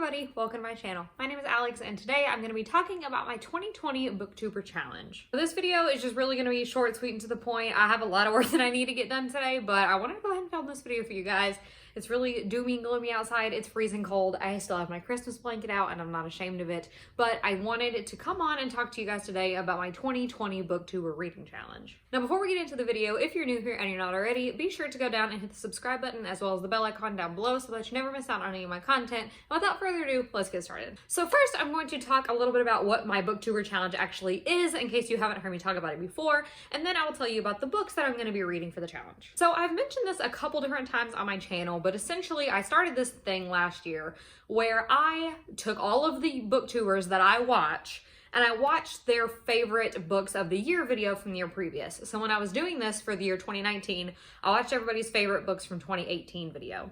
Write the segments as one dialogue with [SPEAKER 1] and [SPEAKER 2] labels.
[SPEAKER 1] everybody, welcome to my channel. My name is Alex and today I'm going to be talking about my 2020 Booktuber challenge. So this video is just really going to be short, sweet, and to the point. I have a lot of work that I need to get done today, but I wanted to go ahead and film this video for you guys. It's really doomy and gloomy outside. It's freezing cold. I still have my Christmas blanket out and I'm not ashamed of it, but I wanted to come on and talk to you guys today about my 2020 Booktuber reading challenge. Now, before we get into the video, if you're new here and you're not already, be sure to go down and hit the subscribe button as well as the bell icon down below so that you never miss out on any of my content. And without further ado, let's get started. So first, I'm going to talk a little bit about what my Booktuber challenge actually is in case you haven't heard me talk about it before, and then I will tell you about the books that I'm going to be reading for the challenge. So I've mentioned this a couple different times on my channel, but essentially I started this thing last year where I took all of the booktubers that I watch and I watched their favorite books of the year video from the year previous. So when I was doing this for the year 2019, I watched everybody's favorite books from 2018 video.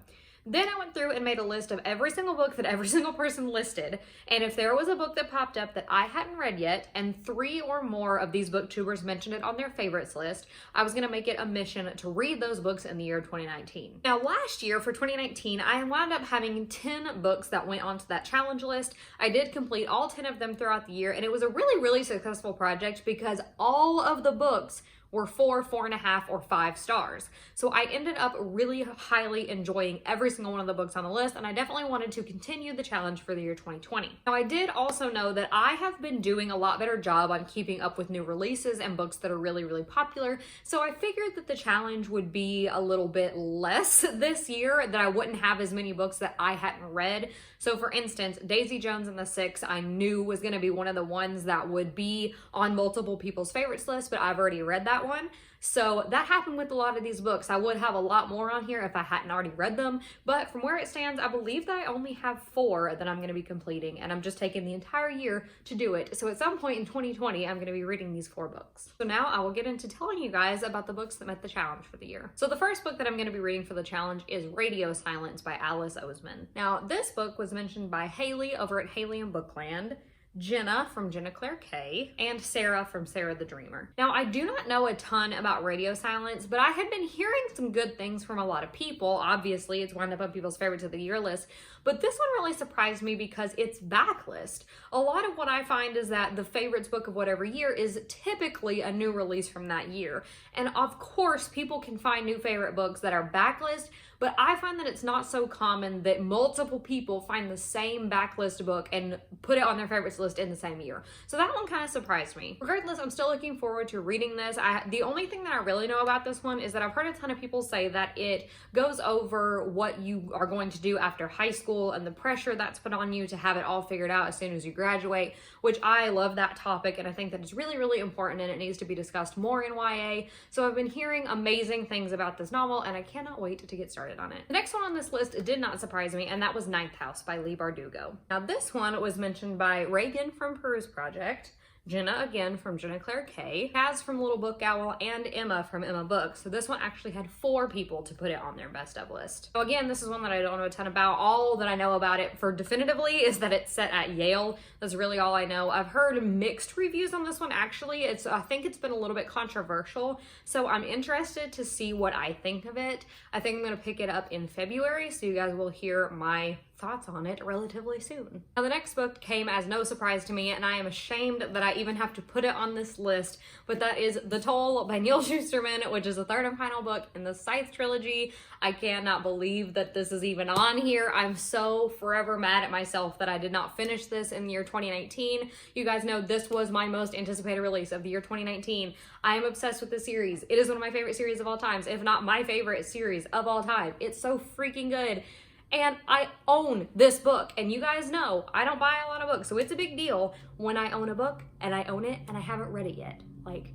[SPEAKER 1] Then I went through and made a list of every single book that every single person listed. And if there was a book that popped up that I hadn't read yet, and 3 or more of these booktubers mentioned it on their favorites list, I was gonna make it a mission to read those books in the year 2019. Now last year for 2019, I wound up having 10 books that went onto that challenge list. I did complete all 10 of them throughout the year, and it was a really successful project because all of the books were 4, 4.5, or 5 stars. So I ended up really highly enjoying every single one of the books on the list, and I definitely wanted to continue the challenge for the year 2020. Now I did also know that I have been doing a lot better job on keeping up with new releases and books that are really popular, so I figured that the challenge would be a little bit less this year, that I wouldn't have as many books that I hadn't read. So for instance, Daisy Jones and the Six I knew was going to be one of the ones that would be on multiple people's favorites list, but I've already read that one. So that happened with a lot of these books. I would have a lot more on here if I hadn't already read them, but from where it stands, I believe that I only have 4 that I'm going to be completing, and I'm just taking the entire year to do it. So at some point in 2020, I'm going to be reading these 4 books. So now I will get into telling you guys about the books that met the challenge for the year. So the first book that I'm going to be reading for the challenge is Radio Silence by Alice Oseman. Now this book was mentioned by Haley over at Haley and Bookland, Jenna from Jenna Claire K, and Sarah from Sarah the Dreamer. Now, I do not know a ton about Radio Silence, but I had been hearing some good things from a lot of people. Obviously, it's wound up on people's favorites of the year list, but this one really surprised me because it's backlist. A lot of what I find is that the favorites book of whatever year is typically a new release from that year. And of course, people can find new favorite books that are backlist, but I find that it's not so common that multiple people find the same backlist book and put it on their favorites list in the same year. So that one kind of surprised me. Regardless, I'm still looking forward to reading this. The only thing that I really know about this one is that I've heard a ton of people say that it goes over what you are going to do after high school and the pressure that's put on you to have it all figured out as soon as you graduate, which I love that topic, and I think that it's really important and it needs to be discussed more in YA. So I've been hearing amazing things about this novel and I cannot wait to get started on it. The next one on this list did not surprise me, and that was Ninth House by Leigh Bardugo. Now this one was mentioned by Reagan from Peruse Project, Jenna again from Jenna Claire K, Kaz from Little Book Owl, and Emma from Emma Books. So this one actually had 4 people to put it on their best of list. So again, this is one that I don't know a ton about. All that I know about it for definitively is that it's set at Yale. That's really all I know. I've heard mixed reviews on this one actually. I think it's been a little bit controversial, so I'm interested to see what I think of it. I think I'm gonna pick it up in February, so you guys will hear my thoughts on it relatively soon. Now the next book came as no surprise to me, and I am ashamed that I even have to put it on this list, but that is The Toll by Neil Shusterman, which is the 3rd and final book in the Scythe trilogy. I cannot believe that this is even on here. I'm so forever mad at myself that I did not finish this in the year 2019. You guys know this was my most anticipated release of the year 2019. I am obsessed with this series. It is one of my favorite series of all times, if not my favorite series of all time. It's so freaking good. And I own this book, and you guys know I don't buy a lot of books, so it's a big deal when I own a book and I own it and I haven't read it yet. Like,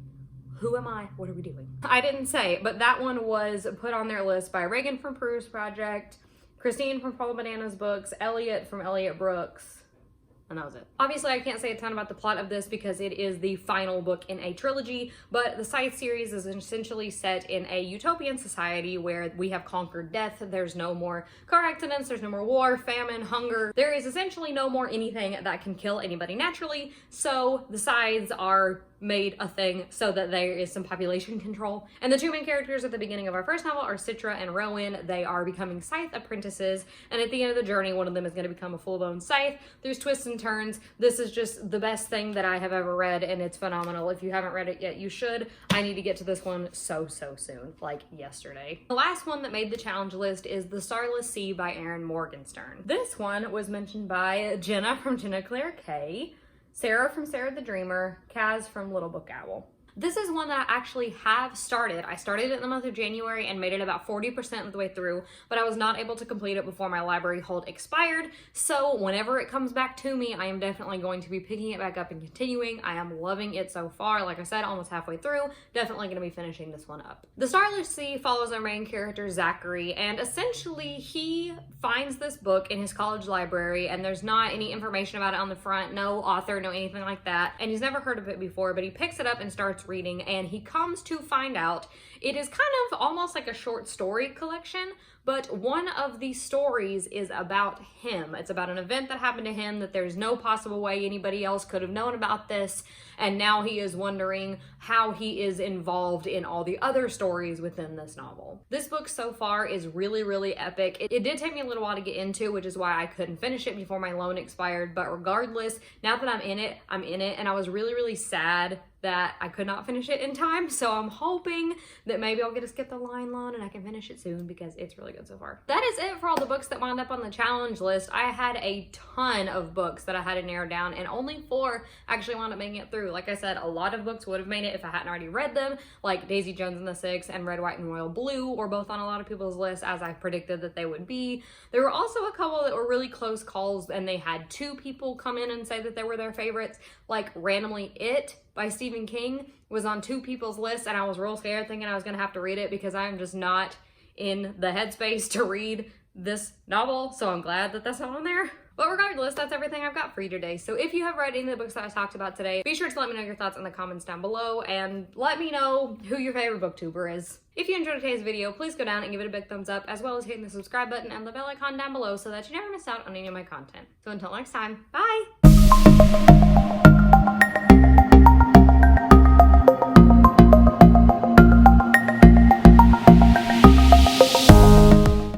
[SPEAKER 1] who am I? What are we doing? I didn't say, but that one was put on their list by Reagan from Peruse Project, Christine from Paula Banana's Books, Elliot from Elliot Brooks, and that was it. Obviously, I can't say a ton about the plot of this because it is the final book in a trilogy, but the Scythe series is essentially set in a utopian society where we have conquered death. There's no more car accidents, there's no more war, famine, hunger. There is essentially no more anything that can kill anybody naturally, so the Scythes are made a thing so that there is some population control. And the two main characters at the beginning of our first novel are Citra and Rowan. They are becoming Scythe apprentices, and at the end of the journey, one of them is going to become a full-blown Scythe. There's twists and turns. This is just the best thing that I have ever read, and it's phenomenal. If you haven't read it yet, you should. I need to get to this one so soon, like yesterday. The last one that made the challenge list is The Starless Sea by Erin Morgenstern. This one was mentioned by Jenna from Jenna Claire K, Sarah from Sarah the Dreamer, Kaz from Little Book Owl. This is one that I actually have started. I started it in the month of January and made it about 40% of the way through, but I was not able to complete it before my library hold expired. So whenever it comes back to me, I am definitely going to be picking it back up and continuing. I am loving it so far. Like I said, almost halfway through. Definitely going to be finishing this one up. The Starless Sea follows our main character, Zachary, and essentially he finds this book in his college library, and there's not any information about it on the front, no author, no anything like that, and he's never heard of it before, but he picks it up and starts reading, and he comes to find out it is kind of almost like a short story collection, but one of these stories is about him. It's about an event that happened to him that there's no possible way anybody else could have known about this, and now he is wondering how he is involved in all the other stories within this novel. This book so far is really epic. It did take me a little while to get into, which is why I couldn't finish it before my loan expired, but regardless, now that I'm in it, and I was really sad that I could not finish it in time, so I'm hoping that maybe I'll get a skip the line loan and I can finish it soon because it's really good so far. That is it for all the books that wound up on the challenge list. I had a ton of books that I had to narrow down, and only 4 actually wound up making it through. Like I said, a lot of books would have made it if I hadn't already read them, like Daisy Jones and the Six and Red, White, and Royal Blue were both on a lot of people's lists, as I predicted that they would be. There were also a couple that were really close calls, and they had 2 people come in and say that they were their favorites, like randomly It by Stephen King was on 2 people's lists, and I was real scared thinking I was gonna have to read it because I'm just not in the headspace to read this novel, so I'm glad that that's not on there. But regardless, that's everything I've got for you today. So if you have read any of the books that I talked about today, be sure to let me know your thoughts in the comments down below, and let me know who your favorite booktuber is. If you enjoyed today's video, please go down and give it a big thumbs up, as well as hitting the subscribe button and the bell icon down below so that you never miss out on any of my content. So until next time, bye!